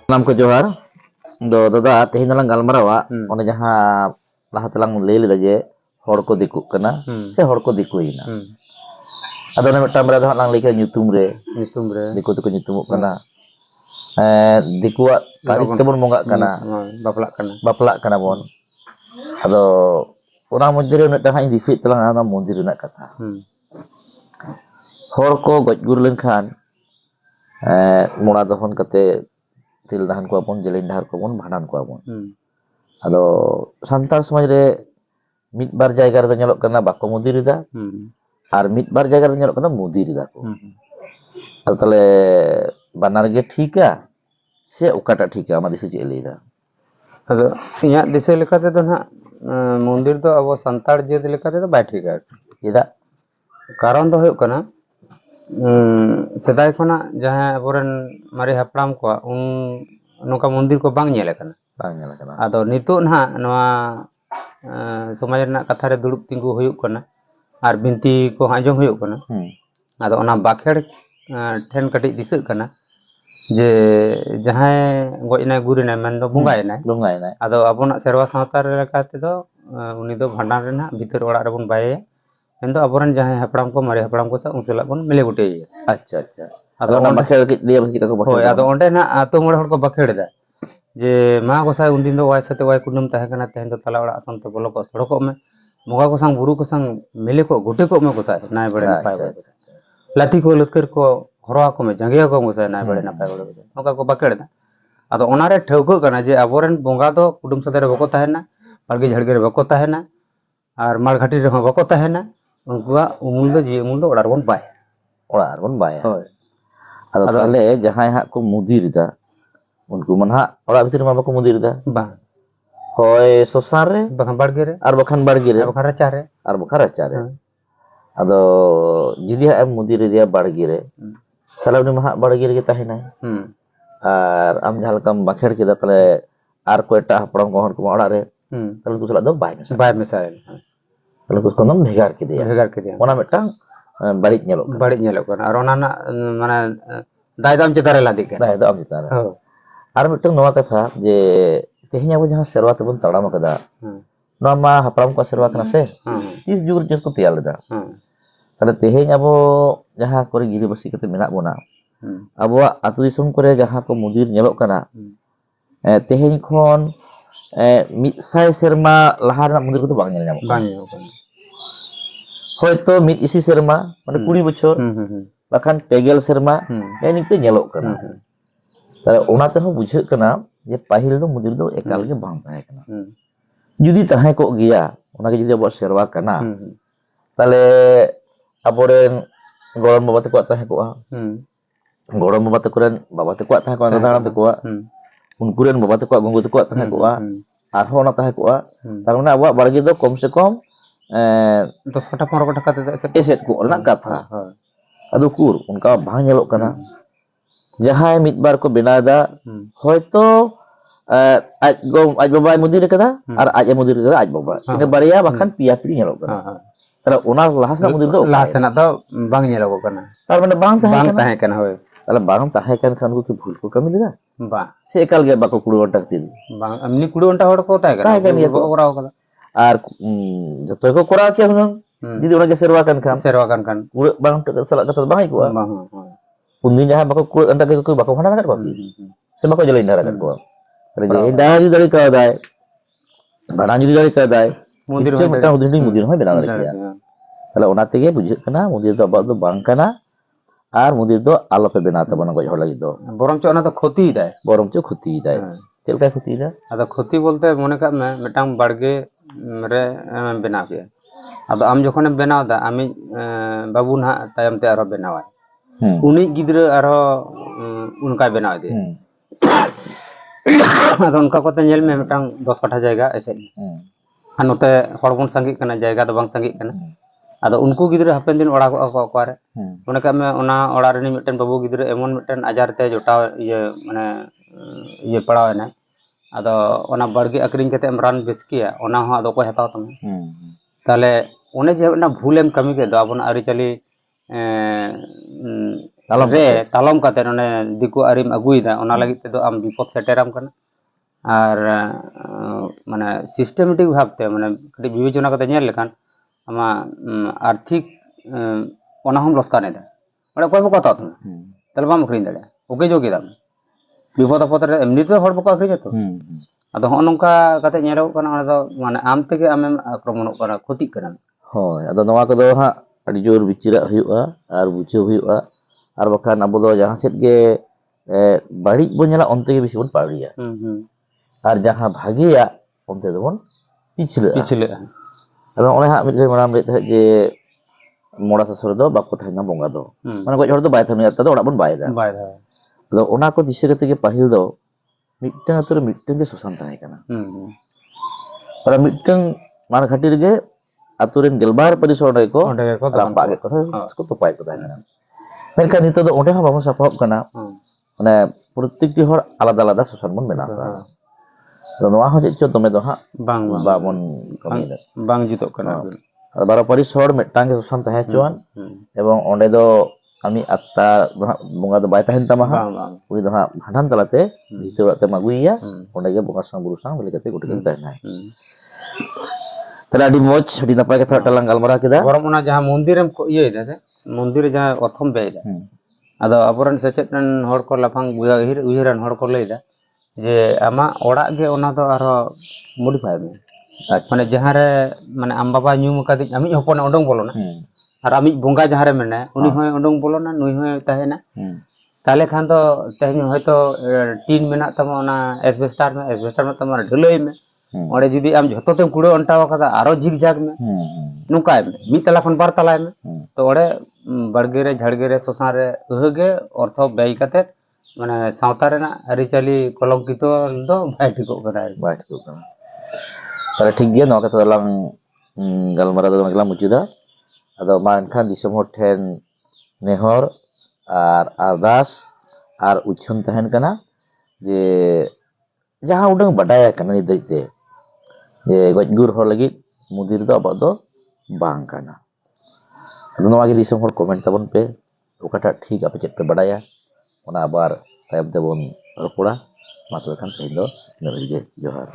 Salam ko Johar. Dada tehin lang galmarawa one jaha lahat lang lay leda je hor ko dikuk kana se hor ko dikuina. Ado na mitam ra lang lay ka nyutum re diku tu ko nyutumuk kana. Dikuak tarik tebon monggak kana baplak kana bon. Ado orang monjir nak dah ini fit telang ana monjir nak kata. Hor ko goj gur lenkhan mona dohon kate til dahan ko apon jelin dahar ko bon bhanan ko apon. Ado santar samaj re mid bar jayga re nyelok kana bako mudir da ar mid bar jayga re nyelok kana mudir da ko. Ado tale banar ge thika se okata thika ama dise je lei da. Ado inya dise lekate do na मंदिर तो अब संताड़ जेद लेकाते तो बैठ गया चेदा कारण तो होय कना सेदाय खना जहां अबोरन मारे हपड़ाम को उन नोका मंदिर को बांग नेले कना आदो नितो ना नवा समाज रना कथा रे दुड़ुब तिंगु होय कना आर बिनती को आंजम होय कना आदो ओना बाखेड़ ठेन कटि दिसक कना जे जहां गojna गुरिना मन दो बुंगायना आदो अबोना सेरवा सावता रे लेकाते दो उनी दो भांडान रे ना भीतर ओड़ा रे बन बाये एन दो अबोरन जहां हपड़ाम को मारे हपड़ाम को सा उनसला बन मिले गुटे अच्छा अच्छा आदो ओना बाखेड़ के दिया बसी का को होय आदो ओंडे ना आतो मोड़ हड़ को बाखेड़ दा जे मा गोसाय उन दिन दो वाय सते वाय कुनम ताहे कना तेन दो तला ओड़ा असंत बोलो को सड़को में मोगा को संग बुरु को संग मिले को गुटे को में गोसाय नाय बड़े नापाय लाती को लतकर को हरवा को में जंगिया को गोसाय नाय बड़े नापाय बड़े नोका को बाखेड़ दा आदो ओनारे ठौको कना जे अबोरन बोंगा दो कुडुम सदे रे बको ताहेना बालगी झड़गे रे बको ताहेना आर मारघाटी रे बको ताहेना उनकुआ उमुल दो जी उमुल दो ओड़ा बन बाय होय आदो ताले जहां हा को मुदिर दा उनको मन हा ओड़ा भीतर मा बको मुदिर दा बा होय सोसार रे बखान बाड़गे रे आर बखान बाड़गे रे बखान रचा रे आर बखान रचा रे आदो जुदी हा मुदिर रे बाड़गे रे ताले उनी मा बाड़गे रे ताहेना आर आम जहां लकम बाखेड़ के दा ताले आर को एटा हपड़ाम को हर को ओड़ा रे ताले कुसला दो बाय मिसाइल ताले कुछ कोनम भेगार के दिया ओना मिटांग बाड़िज नेलो कना आर ओना ना माने दायदाम चितारे लादी के दायदाम चितारे आर मिटांग नवा कथा जे तेहnya अबो जहां सेरवा तबन तड़ाम कदा नवा मा हपड़ाम को सेरवा कना से 30 जुग रे को तैयार लेदा ताले तेहnya अबो जहां करे गिरिबासी कते मेना बोना अबो आतु दिसम करे जहां को मुदिर नेलो कना तेहень खन 100 सेरमा लाहा रना मुदिर को बांग नेल ᱧᱟᱢᱚᱜ হয়তো মিট ইসি সেরমা মানে 20 বছর বাখান পেগেল সেরমা এনিতে নেলক কানা তাহলে ওনাতে হো বুঝাᱹᱜ কানা যে পাহিল দো মুদির দো একাল গে বাং তাহে কানা যদি তাহে কো গিয়া ওনাকে যদি আবার সেরवा কানা তাহলে আবরেন গরম বাবা তে কো তাহে কো গরম বাবা তে করেন বাবা তে কো তাহে কো দাদা তে কো উনকুরেন বাবা তে কো গঙ্গু তে কো তাহে কো আর হো না তাহে কো তার মানে আবো বাড়গি দো কম সে কম 10-15 টাকা তে एसेट को ओना कथा अदो कुर उनका भांग नेलोक कना जहां मिट बार को बेनादा होयतो आज बाबा मुदिर कदा और आज मुदिर कदा आज बाबा इन बारिया बाखान पिया पिरी नेलोक कना तरा ओना लाहासना मुदिर दो लाहासना दो बांग नेलोक कना तार माने बांग ताहे कना होय ताले बांग ताहे कन खान को भूल को कमी लेदा बा से एकाल गे बाको 20 घंटा ती बांग अमनी 20 घंटा होड़ को ताहे कना को ओराव कदा আর যত কো করা কি হুন যদি ওনাকে সেরवा kan bang salat kata bang iku undi jaha bako ku anda ke ku bako hana ko se bako jeli ndara kan ko jadi dari ka dai bana jadi dari ka dai mundir mata mundir hoy bena dari ya tala ona tege bujheuk kana mundir do abak do bang kana আর মুদির দো আলোপে বেনাতে বনা গজ হল লাগি দো বরং চ ওনা তো ক্ষতি দেয় चलका ক্ষতি দেয় আদা ক্ষতি বলতে মনে কাম মে মিটাং বাড়গে রে বেনা গিয়া আদা আম যখন বেনাও দা আমি বাবু না তায়মতে আরো বেনাওয়াই উনি গিদ্র আরো উনকা বেনাও দে আদা উনকা কত নেল মে মিটাং 10 কাঠা জায়গা এসে আর নতে হড়বন সঙ্গী কানা জায়গা তো বাং সঙ্গী কানা আদা উনকু গিদ্র হাপেন দিন ওড়া ko করে মনে কাম ওনা ওড়া রে মিটেন বাবু গিদ্র এমন মিটেন আজার তে জটাও ইয়ে মানে ইয়ে পড়াও না আদো ওনা বাড়গে আকরিং কতে রান বেসকিয়া ওনা হ আদো কো হেতাও তুমি তাহলে ওনে যে না ভুলেম কমি কে দো আপন আরি চলি ᱛᱟᱞᱚᱢ ᱠᱟᱛᱮ ᱚᱱᱮ ᱫᱤᱠᱩ ᱟᱹᱨᱤᱢ ᱟᱹᱜᱩᱭᱮᱫᱟ, ᱚᱱᱟ ᱞᱟᱹᱜᱤᱫ ᱛᱮᱫᱚ ᱟᱢ ᱵᱤᱯᱚᱫ ᱥᱮᱴᱮᱨᱟᱢ ᱠᱟᱱᱟ᱾ ᱟᱨ ᱢᱟᱱᱮ ᱥᱤᱥᱴᱮᱢᱮᱴᱤᱠ ᱵᱷᱟᱵᱛᱮ ᱢᱟᱱᱮ ᱠᱟᱹᱴᱤᱡ ᱵᱤᱵᱮᱪᱚᱱᱟ ᱠᱟᱛᱮ ᱧᱮᱞ ᱞᱮᱠᱷᱟᱱ ᱟᱢᱟᱜ ᱟᱨᱛᱷᱤᱠ ᱚᱱᱟ ᱦᱚᱸᱢ ᱞᱚᱥᱠᱟᱱᱮᱫᱟ᱾ ᱚᱸᱰᱮ ᱚᱠᱚᱭ ᱵᱟᱠᱚ ᱦᱟᱛᱟᱣ ᱛᱟᱢᱟ, তাহলে ᱵᱟᱢ ᱟᱹᱠᱷᱨᱤᱧ ᱫᱟᱲᱮᱭᱟᱜᱼᱟ, ᱳকে ᱡᱳ ᱠᱮᱫᱟᱢ বিপদ আপদ রে এমনিতে হড় বকো আᱹᱠᱷᱨᱤᱧᱟ ᱛᱚ। ᱟᱫᱚ ᱦᱚᱸᱜᱼᱚ ᱱᱚᱝᱠᱟ ᱠᱟᱛᱮ ᱧᱮᱞᱚᱜ ᱠᱟᱱᱟ, ᱚᱸᱰᱮ ᱫᱚ ᱢᱟᱱᱮ ᱟᱢ ᱛᱮᱜᱮ ᱟᱢᱮᱢ ᱟᱠᱨᱚᱢᱚᱱᱚᱜ ᱠᱟᱱᱟ, ᱠᱷᱚᱛᱤᱜ ᱠᱟᱱᱟ। ᱦᱳᱭ, ᱟᱫᱚ ᱱᱚᱣᱟ ᱠᱚᱫᱚ ᱦᱟᱸᱜ ᱟᱹᱰᱤ ᱡᱳᱨ ᱵᱤᱪᱟᱹᱨᱟᱜ ᱦᱩᱭᱩᱜᱼᱟ ᱟᱨ ᱵᱩᱡᱷᱟᱹᱣ ᱦᱩᱭᱩᱜᱼᱟ, ᱟᱨ ᱵᱟᱠᱷᱟᱱ ᱟᱵᱚ ᱫᱚ ᱡᱟᱦᱟᱸ ᱥᱮᱫ ᱜᱮ ᱵᱟᱹᱲᱤᱡ ᱵᱚᱱ ᱧᱮᱞᱟ ᱚᱱᱛᱮ ᱜᱮ ᱵᱮᱥᱤ ᱵᱚᱱ ᱯᱟᱣᱲᱤᱭᱟ, ᱟᱨ ᱡᱟᱦᱟᱸ ᱵᱷᱟᱜᱮᱭᱟᱜ ᱚᱱᱛᱮ ᱫᱚᱵᱚᱱ ᱯᱤᱪᱷᱞᱟᱹᱜᱼᱟ। ᱟᱫᱚ ᱚᱱᱮ ᱦᱟᱸᱜ ᱢᱤᱫ ᱜᱷᱟᱹᱲᱤᱡ ᱢᱟᱲᱟᱝ ᱞᱟᱹᱭᱮᱫ ᱛᱟᱦᱮᱸᱫ ᱡᱮ ᱢᱚᱲᱟ ᱥᱟᱥᱩᱨ ᱫᱚ ᱵᱟᱠᱚ ᱛᱟᱦᱮᱱᱟ ᱵᱚᱸᱜᱟ ᱫᱚ, ᱢᱟᱱᱮ ᱜᱚᱡ ᱦᱚᱲ ᱫᱚ ᱵᱟᱭ ᱛᱟᱦᱮᱱᱟ, ᱛᱟᱫᱚ ᱚᱲᱟᱜ ᱵᱚᱱ ᱵᱟᱭᱫᱟ। ᱟᱫᱚ ᱚᱱᱟ ᱠᱚ ᱫᱤᱥᱟᱹ ᱠᱟᱛᱮ ᱜᱮ ᱯᱟᱹᱦᱤᱞ ᱫᱚ ᱢᱤᱫᱴᱟᱝ ᱟᱛᱳ ᱨᱮ ᱢᱤᱫᱴᱟᱝ ᱜᱮ ᱥᱚᱥᱟᱱ ᱛᱟᱦᱮᱸ ᱠᱟᱱᱟ। ᱛᱟᱦᱚᱞᱮ ᱢᱤᱫᱴᱟᱝ ᱢᱟᱲᱜᱷᱟᱴᱤ ᱨᱮᱜᱮ ᱟᱛᱳ ᱨᱮᱱ ᱜᱮᱞᱵᱟᱨ ᱯᱟᱹᱨᱤᱥ ᱦᱚᱲ ᱠᱚ ᱨᱟᱯᱟᱜ ᱜᱮᱫ ᱠᱚ ᱛᱚᱯᱟᱭᱮᱫ ᱠᱚ ᱛᱟᱦᱮᱸ ᱠᱟᱱᱟ। ᱢᱮᱱᱠᱷᱟᱱ ᱱᱤᱛᱚᱜ ᱫᱚ ᱚᱸᱰᱮ ᱦᱚᱸ ᱵᱟᱵᱚᱱ ᱥᱟᱯᱟᱵ ᱠᱟᱱᱟ, ᱢᱟᱱᱮ ᱯᱨᱚᱛᱮᱠᱴᱤ ᱦᱚᱲ ᱟলাᱫᱟ ᱟᱞᱟᱫᱟ ᱥᱚᱥᱟᱱ ᱵᱚᱱ ᱵᱮᱱᱟᱣ ᱠᱟᱜᱼᱟ। ᱟᱫᱚ ᱱᱚᱣᱟ ᱦᱚᱸ ᱪᱮᱫ ᱪᱚ ᱫᱚᱢᱮ ᱫᱚ ᱦᱟᱸᱜ ᱵᱟᱵᱚᱱ ᱠᱟᱹᱢᱤᱭᱮᱫᱟ, ᱵᱟᱝ ᱡᱩᱛᱩᱜ ᱠᱟᱱᱟ। ᱟᱫᱚ 12 ᱯᱟᱹᱨᱤᱥ ᱦᱚᱲ ᱢᱤᱫᱴᱟᱝ ᱜᱮ ᱥᱚᱥᱟᱱ ᱛᱟᱦᱮᱸ ᱦᱚᱪᱚᱣᱟᱱ, ᱮᱵᱚᱝ ᱚᱸᱰে ᱫᱚ ᱟᱢᱤᱡ ᱟᱛᱛᱟ ᱫᱚ ᱦᱟᱸᱜ ᱵᱚᱸᱜᱟ ᱫᱚ ᱵᱟᱭ ᱛᱟᱦᱮᱱ ᱛᱟᱢᱟ ᱦᱟᱸᱜ, ᱩᱱᱤ ᱫᱚ ᱦᱟᱸᱜ ᱵᱷᱟᱸᱰᱟᱱ ᱛᱟᱞᱟᱛᱮ ᱵᱷᱤᱛᱟᱹ ᱚᱲᱟᱜ ᱛᱮᱢ ᱟᱹᱜᱩᱭᱮᱭᱟ, ᱚᱸᱰᱮ ᱜᱮ ᱵᱚᱸᱜᱟ ᱥᱟᱶ ᱵᱩᱨᱩ ᱥᱟᱶ ᱢᱤᱞᱟᱹ ᱠᱟᱛᱮ ᱜᱚᱴᱟ ᱫᱤᱱ ᱛᱟᱦᱮᱱᱟᱭ। ᱛᱟᱦᱞᱮ ᱟᱹᱰᱤ ᱢᱚᱸᱡᱽ, ᱟᱹᱰᱤ ᱱᱟᱯᱟᱭ ᱠᱟᱛᱷᱟ ᱢᱤᱫᱴᱟᱝ ᱞᱟᱝ ᱜᱟᱞᱢᱟᱨᱟᱣ ᱠᱮᱫᱟ। ᱵᱚᱨᱚᱝ ᱚᱱᱟ ᱡᱟᱦᱟᱸ ᱢᱚᱱᱫᱤᱨᱮᱢ ᱤᱭᱟᱹᱭᱮᱫᱟ ᱥᱮ, ᱢᱚᱱᱫᱤᱨ ᱨᱮ ᱡᱟᱦᱟᱸ ᱚᱨᱛᱷᱚᱢ ᱵᱮᱭᱫᱟ, ᱟᱫᱚ ᱟᱵᱚᱨᱮᱱ ᱥᱮᱪᱮᱫ ᱨᱮᱱ ᱦᱚᱲ ᱠᱚ ᱞᱟᱯᱷᱟᱝ ᱩᱭᱦᱟᱹᱨᱟᱱ ᱦᱚᱲ ᱠᱚ ᱞᱟᱹᱭᱫᱟ ᱡᱮ ᱟᱢᱟᱜ ᱚᱲᱟᱜ ᱜᱮ ᱚᱱᱟ ᱫᱚ ᱟᱨᱦᱚᱸ ᱢᱚᱰᱤᱯᱷᱟᱭ ᱢᱮ। ᱢᱟᱱᱮ ᱡᱟᱦᱟᱸ ᱨᱮ ᱢᱟᱱᱮ ᱟᱢ ᱵᱟᱵᱟ ᱧᱩᱢ ᱟᱠᱟᱫᱤᱧ, ᱟᱢᱤᱡ ᱦᱚᱯᱚᱱᱮ ᱩᱰᱩᱝ ᱵᱚᱞᱚᱱᱟ, ᱟᱨ ᱟᱢᱤᱡ ᱵᱚᱸᱜᱟ ᱡᱟᱦᱟᱸ ᱨᱮ ᱢᱮᱱᱟᱭᱟ ᱩᱱᱤ ᱦᱚᱸᱭ ᱩᱰᱩᱝ ᱵᱚᱞᱚᱱᱟ, ᱱᱩᱭ ᱦᱚᱸᱭ ᱛᱟᱦᱮᱱᱟ। ᱛᱟᱦᱚᱞᱮ ᱠᱷᱟᱱ ᱫᱚ ᱛᱮᱦᱮᱧ ᱦᱚᱭᱛᱚ ᱴᱤᱱ ᱢᱮᱱᱟᱜ ᱛᱟᱢᱟ, ᱚᱱᱟ ᱮᱥᱵᱮᱥᱴᱟᱨ ᱢᱮᱱᱟᱜ ᱛᱟᱢᱟ, ᱰᱷᱟᱹᱞᱟᱹᱭ ᱢᱮ। ᱚᱸᱰᱮ ᱡᱩᱫᱤ ᱟᱢ ᱡᱷᱚᱛᱚ ᱛᱮᱢ ᱠᱩᱲᱟᱹᱣ ᱟᱱᱴᱟᱣ ᱟᱠᱟᱫᱟ, ᱟᱨᱚ ᱡᱷᱤᱠ ᱡᱷᱟᱠ ᱢᱮ, ᱱᱚᱝᱠᱟᱭ ᱢᱮ, ᱢᱤᱫ ᱛᱟᱞᱟ ᱠᱷᱚᱱ ᱵᱟᱨ ᱛᱟᱞᱟᱭ ᱢᱮ। ᱛᱚ ᱚᱸᱰᱮ ᱵᱟᱲᱜᱮ ᱨᱮ ᱡᱷᱟᱲᱜᱮ ᱨᱮ ᱥᱚᱥᱟᱱ ᱨᱮ ᱜᱮ ᱚᱨᱛᱷᱚ ᱵᱮᱭ ᱠᱟᱛᱮ ᱢᱟᱱᱮ ᱥᱟᱶᱛᱟ ᱨᱮᱱᱟᱜ ᱟᱹᱨᱤᱪᱟᱹᱞᱤ ᱠᱚᱞᱚᱝᱠᱤᱛᱚ ᱫᱚ ᱵᱟᱭ ᱴᱷᱤᱠᱚᱜ ᱠᱟᱱᱟ ᱟᱨᱠᱤ। ᱵᱟᱭ ᱴᱷᱤᱠᱚᱜ ᱠᱟᱱᱟ। ᱛᱟᱦᱞᱮ ᱴᱷᱤᱠ ᱜᱮᱭᱟ, ᱱᱚᱣᱟ ᱠᱟᱛᱷᱟ ᱫᱚᱞᱟᱝ ᱜᱟᱞᱢᱟᱨᱟᱣ ᱫᱚ ᱱᱚᱰᱮ ᱜᱮᱞᱟᱝ ᱢᱩᱪᱟᱹᱫᱟ। ᱟᱫᱚ ᱢᱟ ᱮᱱᱠᱷᱟᱱ ᱫᱤᱥᱚᱢ ᱦᱚᱲ ᱴᱷᱮᱱ ᱱᱮᱦᱚᱨ ᱟᱨ ᱟᱨᱫᱟᱥ ᱟᱨ ᱩᱪᱷᱟᱹᱱ ᱛᱟᱦᱮᱱ ᱠᱟᱱᱟ ᱡᱮ ᱡᱟᱦᱟᱸ ᱩᱰᱟᱹᱝ ᱵᱟᱰᱟᱭ ᱟᱠᱟᱱᱟ ᱱᱤᱛ ᱫᱷᱟᱹᱨᱤᱡ ᱛᱮ, ᱡᱮ ᱜᱚᱡ ᱜᱩᱨ ᱦᱚᱲ ᱞᱟᱹᱜᱤᱫ ᱢᱚᱱᱫᱤᱨ ᱫᱚ ᱟᱵᱚᱣᱟᱜ ᱫᱚ ᱵᱟᱝ ᱠᱟᱱᱟ। ᱟᱫᱚ ᱱᱚᱣᱟ ᱜᱮ ᱫᱤᱥᱚᱢ ᱦᱚᱲ ᱠᱚᱢᱮᱱᱴ ᱛᱟᱵᱚᱱ ᱯᱮ, ᱚᱠᱟᱴᱟᱜ ᱴᱷᱤᱠ ᱟᱯᱮ ᱪᱮᱫ ᱯᱮ ᱵᱟᱰᱟᱭᱟ, ᱚᱱᱟ ᱟᱵᱟᱨ ᱛᱟᱭᱚᱢ ᱛᱮᱵᱚᱱ ᱨᱚᱯᱚᱲᱟ। ᱢᱟ ᱛᱚᱵᱮ ᱠᱷᱟᱱ ᱛᱮᱦᱮᱧ ᱫᱚ ᱤᱱᱟᱹᱜ ᱨᱮᱜᱮ, ᱡᱚᱦᱟᱨ।